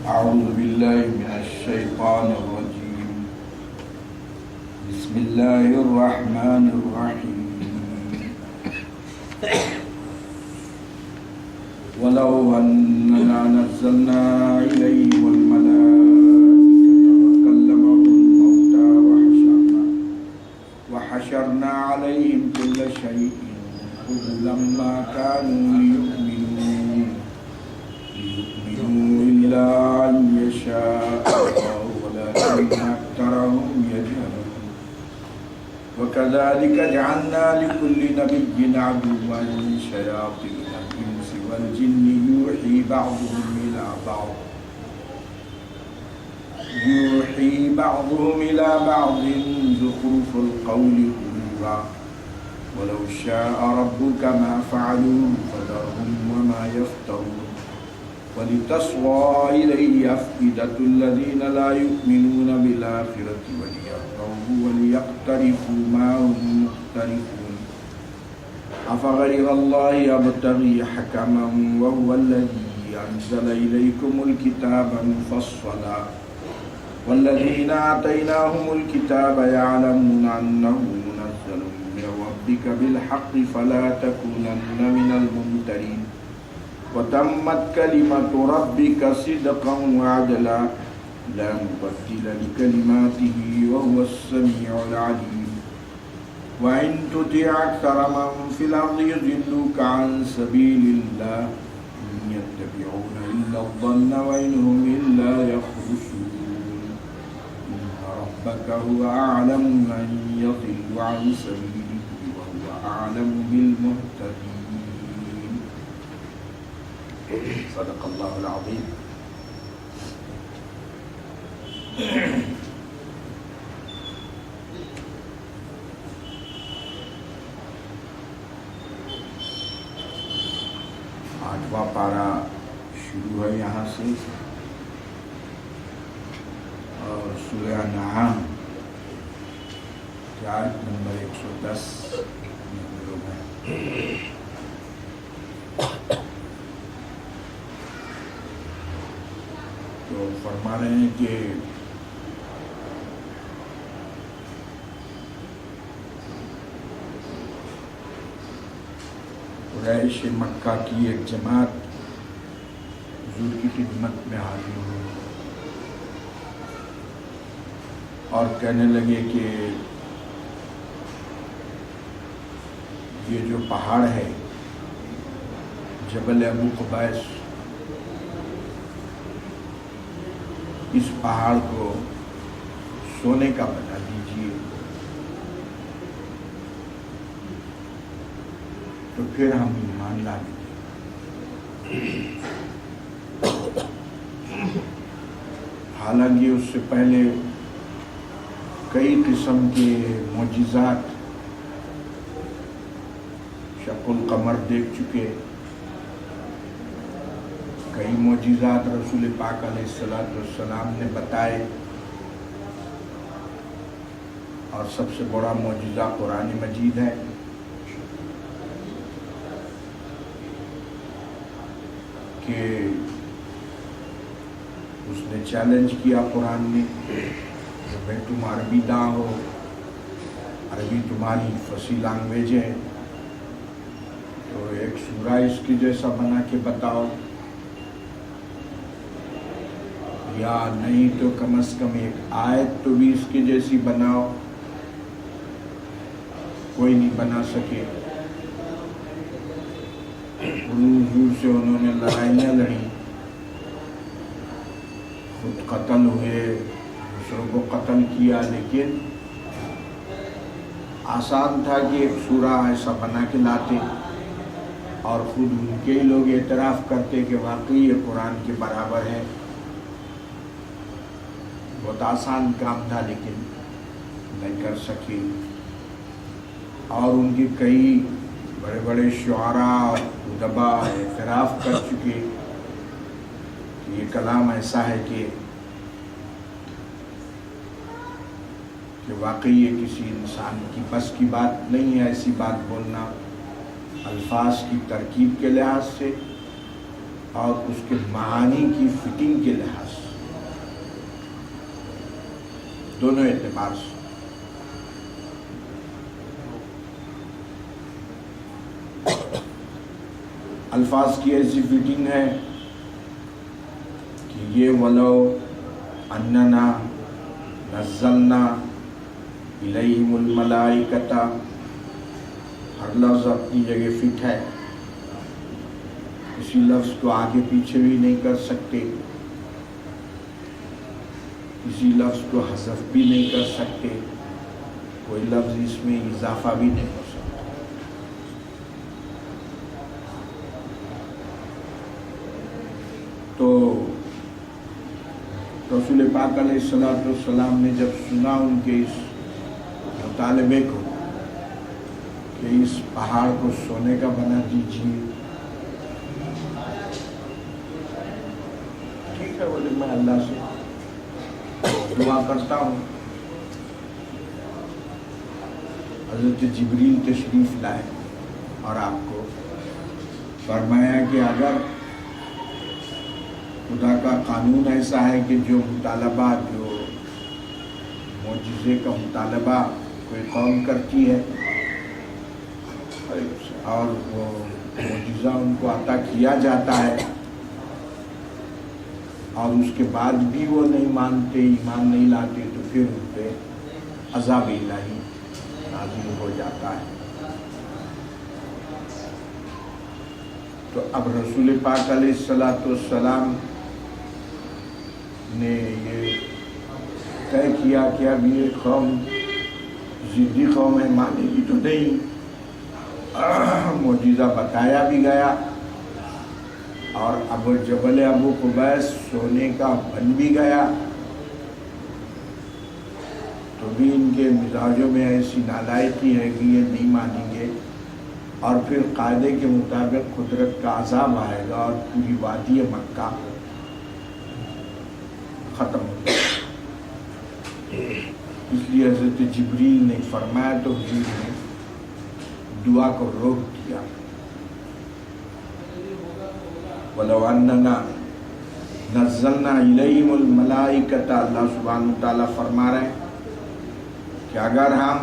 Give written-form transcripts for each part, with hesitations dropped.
أعوذ بالله من الشيطان الرجيم. بسم الله الرحمن الرحيم. ولو أننا نزلنا إليهم الملائكة وكلمهم الموتى وحشرنا عليهم كل شيء قبلا ما كانوا ليؤمنوا إلا أن يشاء الله ولكن أكثرهم يجهلون. وكذلك جعلنا لكل نبي عدوا شياطين الإنس والجن يوحي بعضهم إلى بعض زخرف القول غرورا ولو شاء ربك ما فعلوه فذرهم وما يفترون. ولتصغى إليه أفئدة الذين لا يؤمنون بالآخرة وليرضوه وليقترفوا ما هم مقترفون. أفغير الله يبتغي حكما وهو الذي أنزل إليكم الكتاب مفصلا والذين آتيناهم الكتاب يعلمون أنه منزل من ربك بالحق فلا تكونن من الممترين. وتمت كلمة ربك صدقا وعدلا لا مبدل لكلماته وهو السميع العليم. وإن تطع أكثر من في الأرض يضلوك عن سبيل الله إن يتبعون إلا الظن وإن هم إلا يخرصون. إن ربك هو أعلم من يضل عن سبيله وهو أعلم بالمهتدين. صدق اللہ العظیم. آٹھواں پارہ شروع ہے یہاں سے اور سورہ انعام کی آیت نمبر 110 میں تو فرما رہے ہیں کہ قریش مکہ کی ایک جماعت حضور کی خدمت میں حاضر ہوئی اور کہنے لگے کہ یہ جو پہاڑ ہے جبل ابو قبیس، اس پہاڑ کو سونے کا بنا دیجیے تو پھر ہم ایمان لا لیں گے. حالانکہ اس سے پہلے کئی قسم کے معجزات، شق القمر دیکھ چکے، کئی معجزات رسول پاک علیہ السلام نے بتائے، اور سب سے بڑا معجزہ قرآن مجید ہے. کہ اس نے چیلنج کیا قرآن میں کہ بھائی تم عربی داں ہو، عربی تمہاری فصیح لینگویج ہے، تو ایک سورہ اس کی جیسا بنا کے بتاؤ، یا نہیں تو کم از کم ایک آیت تو بھی اس کی جیسی بناؤ. کوئی نہیں بنا سکے. حضور سے انہوں نے لڑائیاں لڑی، خود قتل ہوئے، دوسروں کو قتل کیا، لیکن آسان تھا کہ ایک سورہ ایسا بنا کے لاتے اور خود ان کے ہی لوگ اعتراف کرتے کہ واقعی یہ قرآن کے برابر ہے. بہت آسان کام تھا لیکن نہیں کر سکے. اور ان کے کئی بڑے بڑے شعراء اور ادباء اعتراف کر چکے کہ یہ کلام ایسا ہے کہ واقعی یہ کسی انسان کی بس کی بات نہیں ہے ایسی بات بولنا، الفاظ کی ترکیب کے لحاظ سے اور اس کے معانی کی فٹنگ کے لحاظ سے. دونوں اعتبار سے. الفاظ کی ایسی فٹنگ ہے کہ یہ ولو اننا نزلنا الیہم الملائکۃ، ہر لفظ اپنی جگہ فٹ ہے، کسی لفظ کو آگے پیچھے بھی نہیں کر سکتے، کسی لفظ کو حذف بھی نہیں کر سکتے، کوئی لفظ اس میں اضافہ بھی نہیں ہو سکتا. تو رسول پاک علیہ الصلوۃ والسلام نے جب سنا ان کے اس مطالبے کو کہ اس پہاڑ کو سونے کا بنا دیجیے، ٹھیک ہے بولے میں اللہ سے دعا کرتا ہوں. حضرت جبریل تشریف لائے اور آپ کو فرمایا کہ اگر خدا کا قانون ایسا ہے کہ جو مطالبہ، جو معجزے کا مطالبہ کوئی قوم کرتی ہے اور وہ معجزہ ان کو عطا کیا جاتا ہے اور اس کے بعد بھی وہ نہیں مانتے، ایمان نہیں لاتے، تو پھر ان پہ عذاب الہی نازل ہو جاتا ہے. تو اب رسول پاک علیہ الصلوۃ والسلام نے یہ طے کیا کہ اب یہ قوم ضدی قوم ہے، مانے گی تو نہیں. معجزہ بتایا بھی گیا اور ابو جبل ابو قبیس سونے کا بن بھی گیا، تو بھی ان کے مزاجوں میں ایسی نالائقی ہے کہ یہ نہیں مانیں گے، اور پھر قاعدے کے مطابق قدرت کا عذاب آئے گا اور پوری وادی مکہ ختم ہو گیا. اس لیے حضرت جبریل نے فرمایا تو حضور نے دعا کو روک دیا. وَلَوْ أَنَّنَا نَزَّلْنَا إِلَيْهِمُ الْمَلَائِكَةَ، اللہ سبحانہ وتعالیٰ فرما رہے ہیں کہ اگر ہم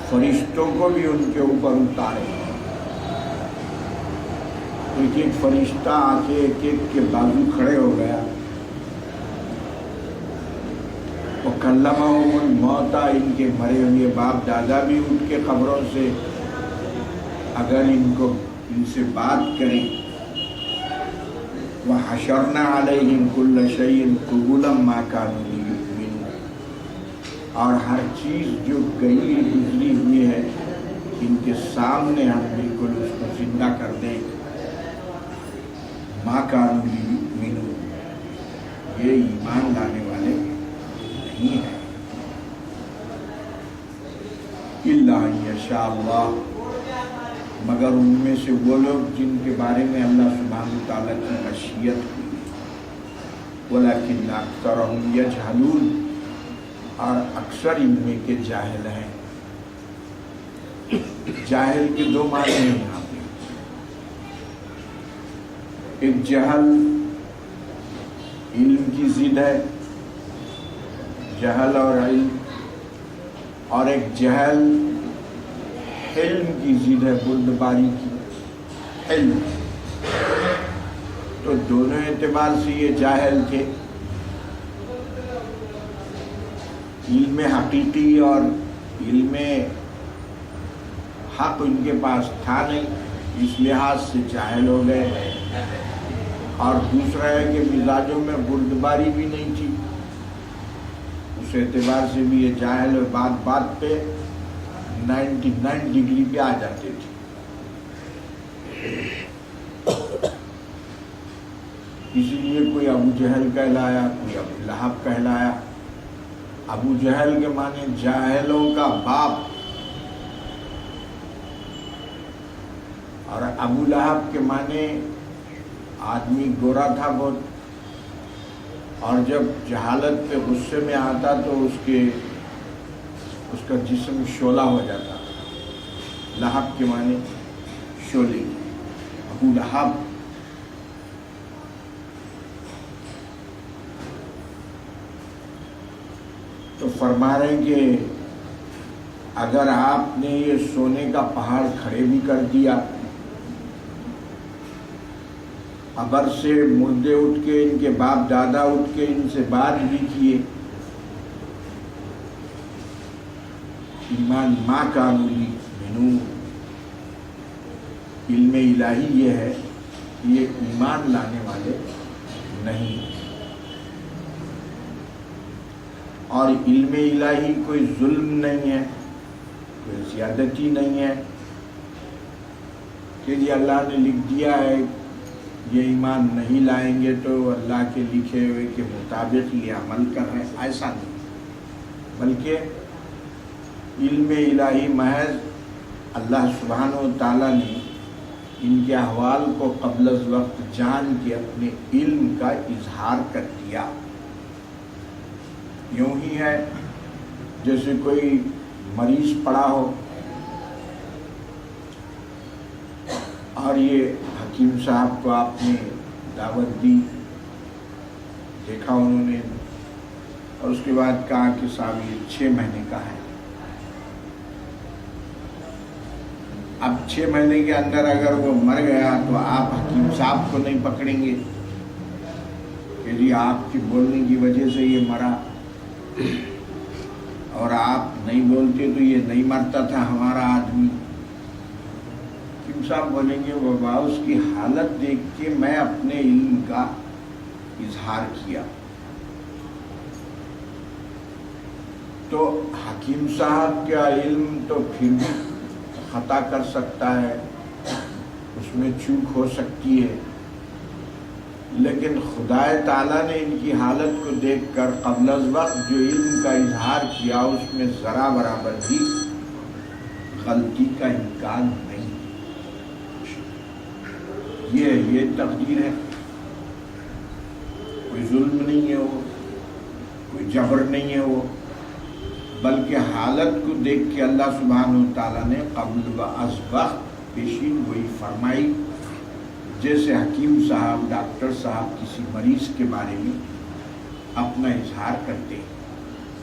فرشتوں کو بھی ان کے اوپر اتارے، ایک ایک فرشتہ آ کے ایک ایک کے بازو کھڑے ہو گیا، وَكَلَّمَهُمُ الْمَوْتَى، ان کے مرے ہوئے باپ دادا بھی اٹھ کے قبروں سے اگر ان سے بات کریں، وَحَشَرْنَا عَلَيْهِمْ كُلَّ شَيْءٍ قُبُولًا مَا كَانُوا لِيُؤْمِنُوا، اور ہر چیز جو گئی گزری ہوئی ہے ان کے سامنے ہم بالکل اس کو زندہ کر دیں. مَا كَانُوا لِيُؤْمِنُوا، یہ ایمان لانے والے نہیں ہے. إِلَّا أَن يَشَاءَ اللَّهُ، مگر ان میں سے وہ لوگ جن کے بارے میں اللہ سبحانہ وتعالیٰ کی مشیت ہوئی. وَلَكِنَّ أَكْثَرَهُمْ يَجْهَلُونَ، اور اکثر ان میں کے جاہل ہیں. جاہل کے دو معنی ہیں یہاں پہ. ایک جہل علم کی ضد ہے، جہل اور علم، اور ایک جہل حلم کی ضد ہے، بردباری کی حلم. تو دونوں اعتبار سے یہ جاہل تھے. علم حقیقی اور علم حق ان کے پاس تھا نہیں، اس لحاظ سے جاہل ہو گئے. اور دوسرا ہے کہ مزاجوں میں بردباری بھی نہیں تھی، اس اعتبار سے بھی یہ جاہل اور بات بات پہ 99 ڈگری پہ آ جاتے تھے. اسی لیے کوئی ابو جہل کہلایا، کوئی ابو لہب کہلایا. ابو جہل کے معنی جاہلوں کا باپ، اور ابو لہب کے معنی آدمی گورا تھا بہت، اور جب جہالت پہ غصے میں آتا تو اس کا جسم شعلہ ہو جاتا. لہب کے معنی شعلے، ابو لہب. تو فرما رہے ہیں کہ اگر آپ نے یہ سونے کا پہاڑ کھڑے بھی کر دیا، قبر سے مردے اٹھ کے، ان کے باپ دادا اٹھ کے ان سے بات بھی کیے، ایمان ما کانوا لیؤمنون، علم الہی یہ ہے کہ یہ ایمان لانے والے نہیں، اور علم الہی کوئی ظلم نہیں ہے، کوئی زیادتی نہیں ہے کہ یہ اللہ نے لکھ دیا ہے یہ ایمان نہیں لائیں گے تو اللہ کے لکھے ہوئے کے مطابق یہ عمل کر رہے ہیں، ایسا نہیں، بلکہ علم الہی محض اللہ سبحانہ و تعالیٰ نے ان کے احوال کو قبل از وقت جان کے اپنے علم کا اظہار کر دیا۔ یوں ہی ہے جیسے کوئی مریض پڑا ہو اور یہ حکیم صاحب کو آپ نے دعوت دی، دیکھا انہوں نے، اور اس کے بعد کہا کہ صاحب یہ 6 مہینے کا ہے، اب 6 مہینے کے اندر اگر وہ مر گیا تو آپ حکیم صاحب کو نہیں پکڑیں گے کہ جی آپ کی بولنے کی وجہ سے یہ مرا، اور آپ نہیں بولتے تو یہ نہیں مرتا تھا ہمارا آدمی۔ حکیم صاحب بولیں گے بابا اس کی حالت دیکھ کے میں اپنے علم کا اظہار کیا۔ تو حکیم صاحب کا علم تو پھر بھی خطا کر سکتا ہے، اس میں چوک ہو سکتی ہے، لیکن خدا تعالیٰ نے ان کی حالت کو دیکھ کر قبل از وقت جو علم کا اظہار کیا اس میں ذرا برابر بھی غلطی کا امکان نہیں۔ یہ تقدیر ہے، کوئی ظلم نہیں ہے وہ، کوئی جبر نہیں ہے وہ، بلکہ حالت کو دیکھ کے اللہ سبحانہ و تعالیٰ نے قبل از وقت پیشین گوئی فرمائی، جیسے حکیم صاحب ڈاکٹر صاحب کسی مریض کے بارے میں اپنا اظہار کرتے ہیں۔